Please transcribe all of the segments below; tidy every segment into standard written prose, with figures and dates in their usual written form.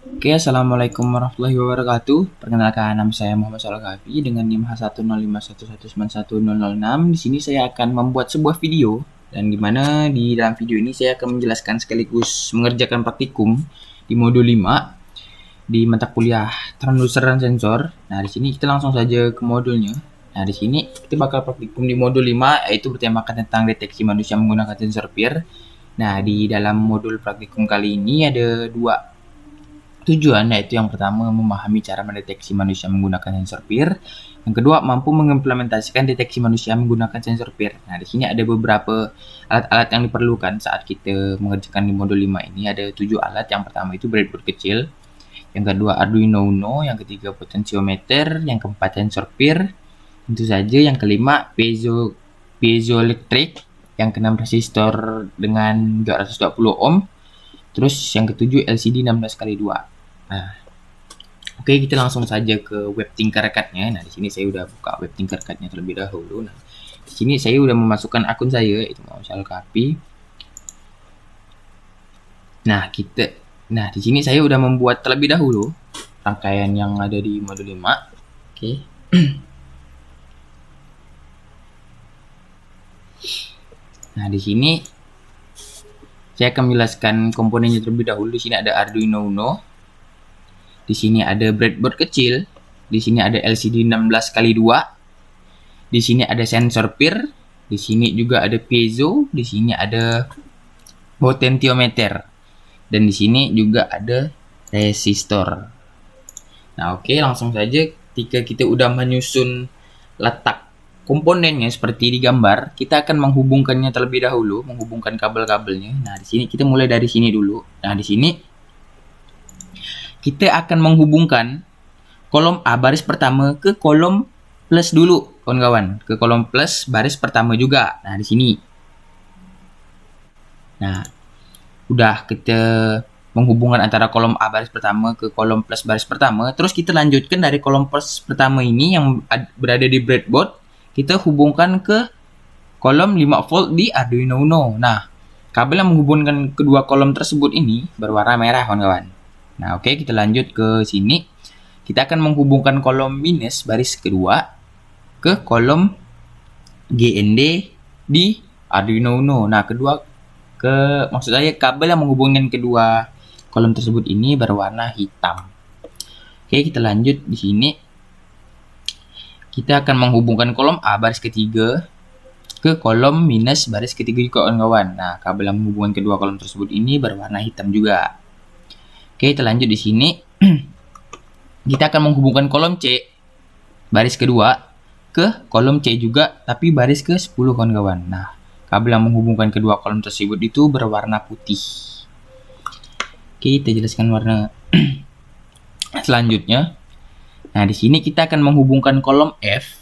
Oke, Assalamualaikum warahmatullahi wabarakatuh. Perkenalkan, nama saya Muhammad Salakafi dengan NIM H10511911006. Di sini saya akan membuat sebuah video dan di mana di dalam video ini saya akan menjelaskan sekaligus mengerjakan praktikum di modul 5 di mata kuliah transducer dan sensor. Nah, di sini kita langsung saja ke modulnya. Nah, di sini kita bakal praktikum di modul 5 yaitu bertemakan tentang deteksi manusia menggunakan sensor PIR. Nah, di dalam modul praktikum kali ini ada dua tujuan, yaitu yang pertama memahami cara mendeteksi manusia menggunakan sensor PIR, yang kedua mampu mengimplementasikan deteksi manusia menggunakan sensor PIR. Nah, di sini ada beberapa alat-alat yang diperlukan saat kita mengerjakan di modul 5 ini. Ada 7 alat. Yang pertama itu breadboard kecil, yang kedua Arduino Uno, yang ketiga potentiometer, yang keempat sensor PIR, tentu saja yang kelima piezoelektrik, yang keenam resistor dengan 220 ohm, terus yang ketujuh LCD 16x2. Nah, oke, kita langsung saja ke web Tinkercad-nya. Nah, di sini saya udah buka web Tinkercad-nya terlebih dahulu. Nah, di sini saya udah memasukkan akun saya, itu Muhammad Kapi. Nah, di sini saya udah membuat terlebih dahulu rangkaian yang ada di modul 5. Oke. Nah, di sini saya akan menjelaskan komponennya terlebih dahulu. Di sini ada Arduino Uno. Di sini ada breadboard kecil, di sini ada LCD 16x2, di sini ada sensor PIR, di sini juga ada piezo, di sini ada potentiometer, dan di sini juga ada resistor. Nah, oke, langsung saja ketika kita udah menyusun letak komponennya seperti di gambar, kita akan menghubungkannya terlebih dahulu, menghubungkan kabel-kabelnya. Nah, di sini kita mulai dari sini dulu. Nah, di sini kita akan menghubungkan kolom A baris pertama ke kolom plus dulu, kawan-kawan. Ke kolom plus baris pertama juga. Nah, di sini. Nah, udah kita menghubungkan antara kolom A baris pertama ke kolom plus baris pertama. Terus kita lanjutkan dari kolom plus pertama ini yang berada di breadboard, kita hubungkan ke kolom 5 volt di Arduino Uno. Nah, kabel yang menghubungkan kedua kolom tersebut ini berwarna merah, kawan-kawan. Nah, oke, kita lanjut ke sini. Kita akan menghubungkan kolom minus baris kedua ke kolom GND di Arduino Uno. Nah, maksud saya kabel yang menghubungkan kedua kolom tersebut ini berwarna hitam. Oke, kita lanjut di sini. Kita akan menghubungkan kolom A baris ketiga ke kolom minus baris ketiga juga, kawan-kawan. Nah, kabel yang menghubungkan kedua kolom tersebut ini berwarna hitam juga. Oke, kita lanjut di sini. Kita akan menghubungkan kolom C baris kedua ke kolom C juga, tapi baris ke 10, kawan-kawan. Nah, kabel yang menghubungkan kedua kolom tersebut itu berwarna putih. Oke, kita jelaskan warna selanjutnya. Nah, di sini kita akan menghubungkan kolom F.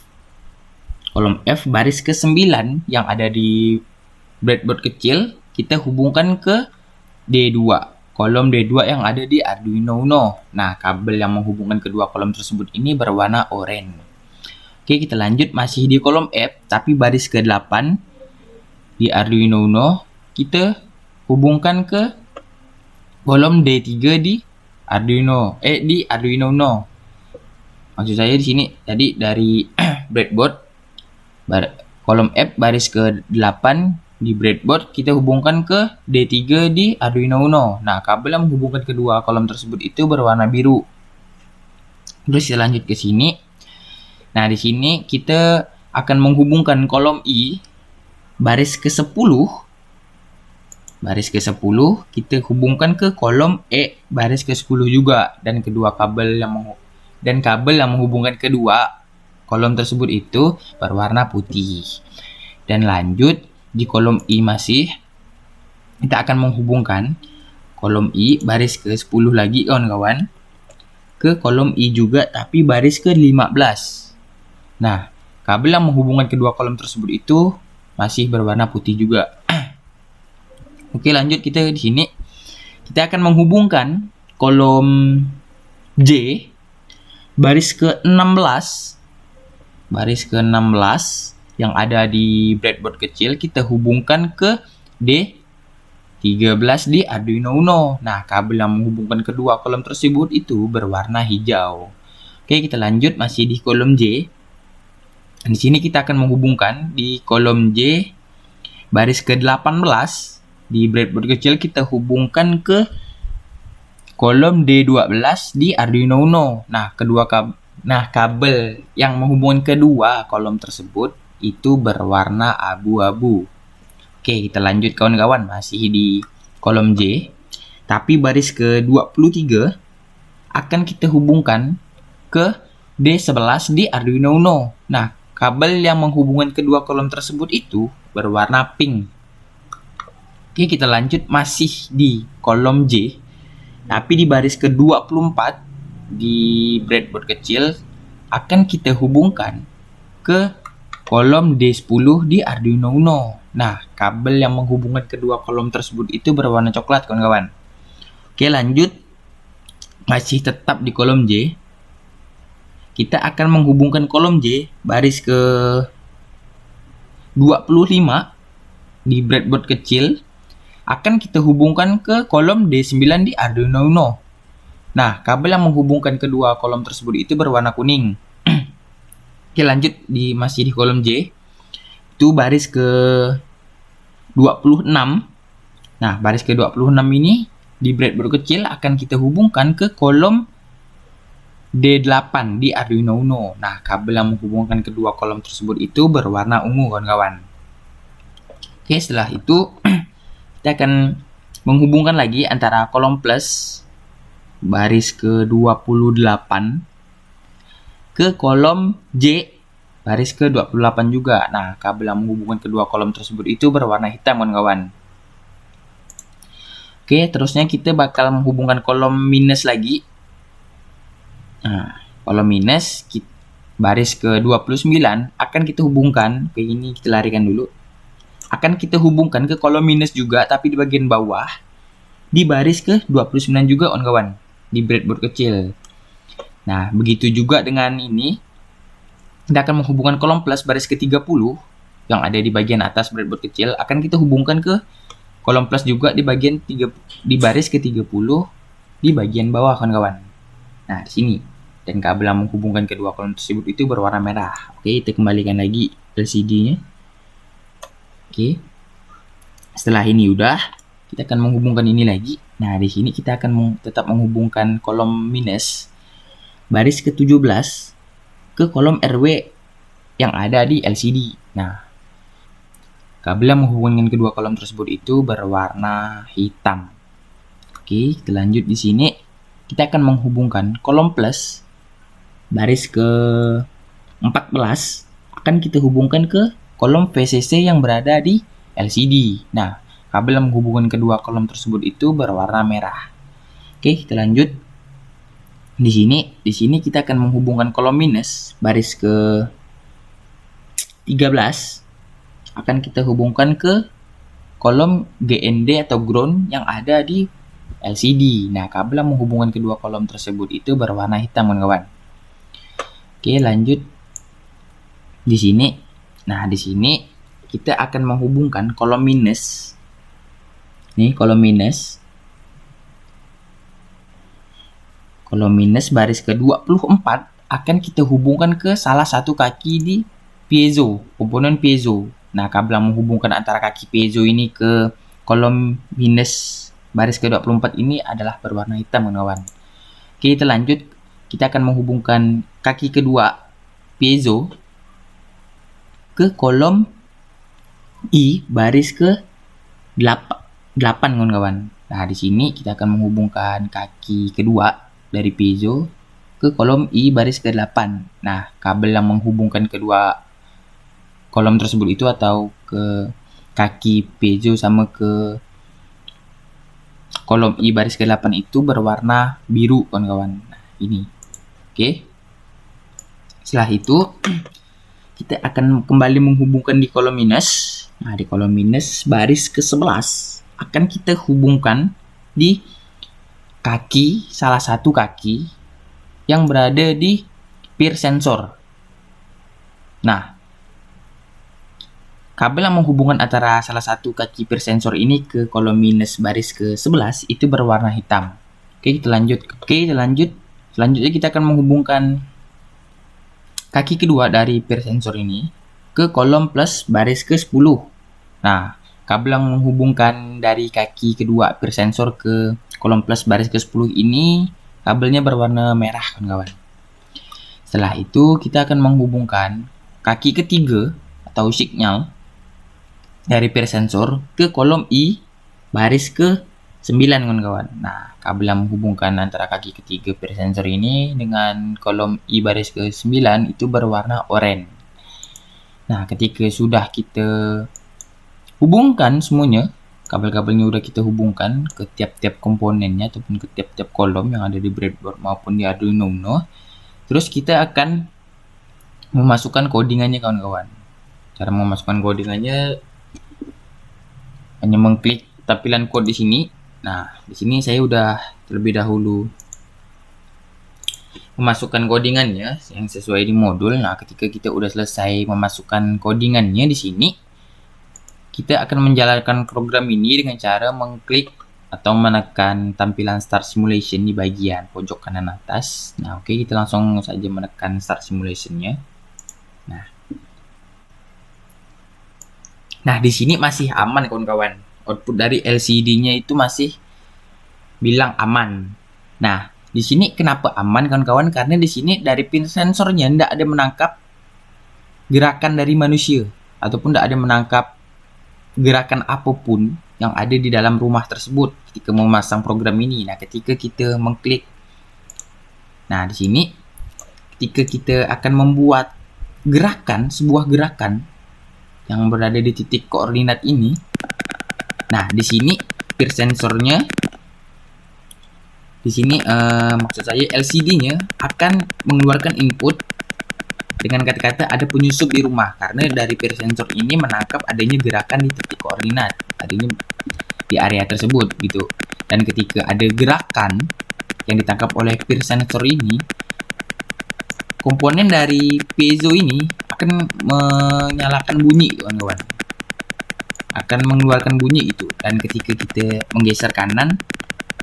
Kolom F baris ke 9 yang ada di breadboard kecil, kita hubungkan ke D2. Kolom D2 yang ada di Arduino Uno. Nah, kabel yang menghubungkan kedua kolom tersebut ini berwarna oranye. Oke, kita lanjut masih di kolom F, tapi baris ke-8 di Arduino Uno. Kita hubungkan ke kolom D3 di Arduino Uno. Maksud saya di sini tadi dari breadboard kolom F baris ke-8 di breadboard kita hubungkan ke D3 di Arduino Uno. Nah, kabel yang menghubungkan kedua kolom tersebut itu berwarna biru. Terus kita lanjut ke sini. Nah, di sini kita akan menghubungkan kolom I baris ke-10. Baris ke-10 kita hubungkan ke kolom E baris ke-10 juga, dan kabel yang menghubungkan kedua kolom tersebut itu berwarna putih. Dan lanjut di kolom I masih kita akan menghubungkan kolom I baris ke-10 lagi, kawan-kawan, ke kolom I juga tapi baris ke-15. Nah, kabel yang menghubungkan kedua kolom tersebut itu masih berwarna putih juga. Oke, lanjut kita di sini. Kita akan menghubungkan kolom J baris ke-16. Baris ke-16 yang ada di breadboard kecil kita hubungkan ke D 13 di Arduino Uno. Nah, kabel yang menghubungkan kedua kolom tersebut itu berwarna hijau. Oke, kita lanjut masih di kolom J. Di sini kita akan menghubungkan di kolom J baris ke-18 di breadboard kecil kita hubungkan ke kolom D12 di Arduino Uno. Nah, kabel yang menghubungkan kedua kolom tersebut itu berwarna abu-abu. Oke, kita lanjut kawan-kawan, masih di kolom J. Tapi baris ke-23 akan kita hubungkan ke D11 di Arduino Uno. Nah, kabel yang menghubungkan kedua kolom tersebut itu berwarna pink. Oke, kita lanjut masih di kolom J. Tapi di baris ke-24 di breadboard kecil akan kita hubungkan ke kolom D10 di Arduino Uno. Nah, kabel yang menghubungkan kedua kolom tersebut itu berwarna coklat, kawan-kawan. Oke, lanjut. Masih tetap di kolom J. Kita akan menghubungkan kolom J baris ke 25 di breadboard kecil akan kita hubungkan ke kolom D9 di Arduino Uno. Nah, kabel yang menghubungkan kedua kolom tersebut itu berwarna kuning. Oke, lanjut masih di kolom J. Itu baris ke 26. Nah, baris ke 26 ini di breadboard kecil akan kita hubungkan ke kolom D8 di Arduino Uno. Nah, kabel yang menghubungkan kedua kolom tersebut itu berwarna ungu, kawan-kawan. Oke, setelah itu kita akan menghubungkan lagi antara kolom plus baris ke 28 ke kolom J baris ke 28 juga. Nah, kabel yang menghubungkan kedua kolom tersebut itu berwarna hitam, kawan-kawan. Oke, terusnya kita bakal menghubungkan kolom minus lagi. Nah, kolom minus baris ke 29 akan kita hubungkan ke ini, kita larikan dulu. Akan kita hubungkan ke kolom minus juga, tapi di bagian bawah di baris ke 29 juga, kawan-kawan, di breadboard kecil. Nah, begitu juga dengan ini. Kita akan menghubungkan kolom plus baris ke-30 yang ada di bagian atas breadboard kecil akan kita hubungkan ke kolom plus juga di baris ke-30 di bagian bawah, kawan-kawan. Nah, di sini. Dan kabel yang menghubungkan kedua kolom tersebut itu berwarna merah. Oke, kita kembalikan lagi LCD-nya. Oke. Setelah ini udah, kita akan menghubungkan ini lagi. Nah, di sini kita akan tetap menghubungkan kolom minus baris ke-17 ke kolom RW yang ada di LCD. Nah, kabel yang menghubungkan kedua kolom tersebut itu berwarna hitam. Oke, kita lanjut di sini. Kita akan menghubungkan kolom plus baris ke 14 akan kita hubungkan ke kolom VCC yang berada di LCD. Nah, kabel yang menghubungkan kedua kolom tersebut itu berwarna merah. Oke, kita lanjut. Di sini kita akan menghubungkan kolom minus baris ke 13 akan kita hubungkan ke kolom GND atau ground yang ada di LCD. Nah, kabel yang menghubungkan kedua kolom tersebut itu berwarna hitam, kawan-kawan. Oke, lanjut di sini. Nah, di sini kita akan menghubungkan kolom minus. Nih, kolom minus. Kolom minus baris ke-24 akan kita hubungkan ke salah satu kaki di piezo, komponen piezo. Nah, kabel yang menghubungkan antara kaki piezo ini ke kolom minus baris ke-24 ini adalah berwarna hitam, kawan-kawan. Oke, kita lanjut. Kita akan menghubungkan kaki kedua piezo ke kolom I baris ke-8, kawan-kawan. Nah, di sini kita akan menghubungkan kaki kedua dari piezo ke kolom I baris ke-8. Nah, kabel yang menghubungkan kedua kolom tersebut itu atau ke kaki piezo sama ke kolom I baris ke-8 itu berwarna biru, kawan-kawan. Nah, ini. Oke. Setelah itu kita akan kembali menghubungkan di kolom minus. Nah, di kolom minus baris ke-11 akan kita hubungkan di salah satu kaki yang berada di peer sensor. Nah, kabel yang menghubungkan antara salah satu kaki pir sensor ini ke kolom minus baris ke-11 itu berwarna hitam. Oke, kita lanjut. Selanjutnya kita akan menghubungkan kaki kedua dari pir sensor ini ke kolom plus baris ke-10. Nah, kabel yang menghubungkan dari kaki kedua pir sensor ke kolom plus baris ke-10 ini kabelnya berwarna merah, kawan-kawan. Setelah itu kita akan menghubungkan kaki ketiga atau signal dari pir sensor ke kolom I baris ke-9, kawan-kawan. Nah, kabel yang menghubungkan antara kaki ketiga pir sensor ini dengan kolom I baris ke-9 itu berwarna oranye. Nah, ketika sudah kita hubungkan semuanya, kabel-kabelnya udah kita hubungkan ke tiap-tiap komponennya ataupun ke tiap-tiap kolom yang ada di breadboard maupun di Arduino Uno, terus kita akan memasukkan codingannya, kawan-kawan. Cara memasukkan codingannya hanya mengklik tampilan code di sini. Nah, di sini saya udah terlebih dahulu memasukkan codingannya yang sesuai di modul. Nah, ketika kita udah selesai memasukkan codingannya di sini, kita akan menjalankan program ini dengan cara mengklik atau menekan tampilan Start Simulation di bagian pojok kanan atas. Nah, oke, kita langsung saja menekan Start Simulation-nya. Nah, di sini masih aman, kawan-kawan. Output dari LCD-nya itu masih bilang aman. Nah, di sini kenapa aman, kawan-kawan? Karena di sini dari pin sensornya tidak ada menangkap gerakan dari manusia ataupun tidak ada menangkap gerakan apapun yang ada di dalam rumah tersebut ketika memasang program ini. Nah, ketika kita mengklik, nah di sini ketika kita akan membuat sebuah gerakan yang berada di titik koordinat ini. Nah, di sini pir sensornya, di sini maksud saya LCD-nya akan mengeluarkan input dengan kata-kata ada penyusup di rumah, karena dari pir sensor ini menangkap adanya gerakan di titik koordinat, adanya di area tersebut gitu. Dan ketika ada gerakan yang ditangkap oleh pir sensor ini, komponen dari piezo ini akan menyalakan bunyi, kawan-kawan. Akan mengeluarkan bunyi itu. Dan ketika kita menggeser kanan,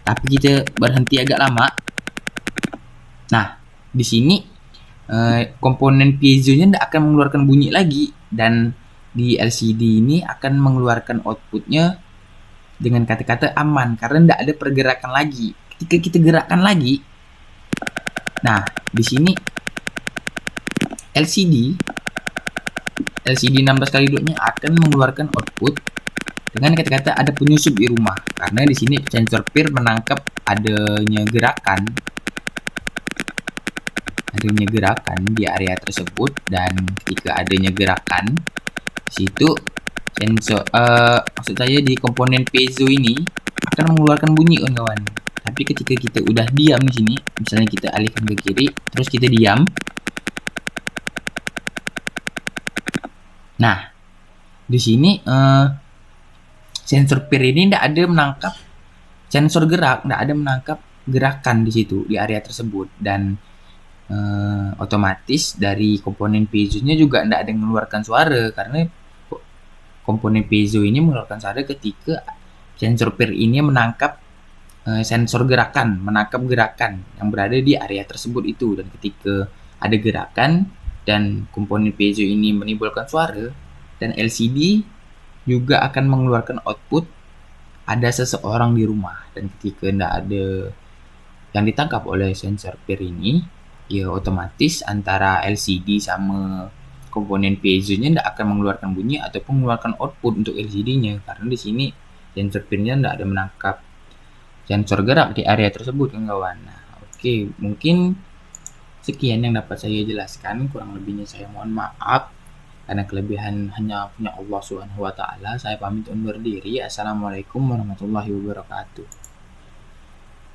tapi kita berhenti agak lama. Nah, di sini komponen piezonya tidak akan mengeluarkan bunyi lagi. Dan di LCD ini akan mengeluarkan outputnya dengan kata-kata aman, karena tidak ada pergerakan lagi. Ketika kita gerakkan lagi, nah, di sini LCD 16x2-nya akan mengeluarkan output dengan kata-kata ada penyusup di rumah, karena di sini sensor pir menangkap adanya gerakan di area tersebut. Dan ketika adanya gerakan di situ, sensor maksud saya di komponen piezo ini akan mengeluarkan bunyi, kawan-kawan. Tapi ketika kita udah diam di sini, misalnya kita alihkan ke kiri terus kita diam, nah di sini sensor pir ini tidak ada menangkap sensor gerak, tidak ada menangkap gerakan di situ di area tersebut. Dan otomatis dari komponen piezonya juga tidak ada mengeluarkan suara, karena komponen piezo ini mengeluarkan suara ketika sensor pir ini menangkap sensor gerakan, menangkap gerakan yang berada di area tersebut itu. Dan ketika ada gerakan dan komponen piezo ini menimbulkan suara, dan LCD juga akan mengeluarkan output ada seseorang di rumah. Dan ketika tidak ada yang ditangkap oleh sensor pir ini, ya otomatis antara LCD sama komponen piezonya tidak akan mengeluarkan bunyi ataupun mengeluarkan output untuk LCD-nya, karena di sini sensor pirnya tidak ada menangkap sensor gerak di area tersebut, kawan. Nah, oke, mungkin sekian yang dapat saya jelaskan. Kurang lebihnya saya mohon maaf, karena kelebihan hanya punya Allah Subhanahu wa taala. Saya pamit undur diri. Assalamualaikum warahmatullahi wabarakatuh.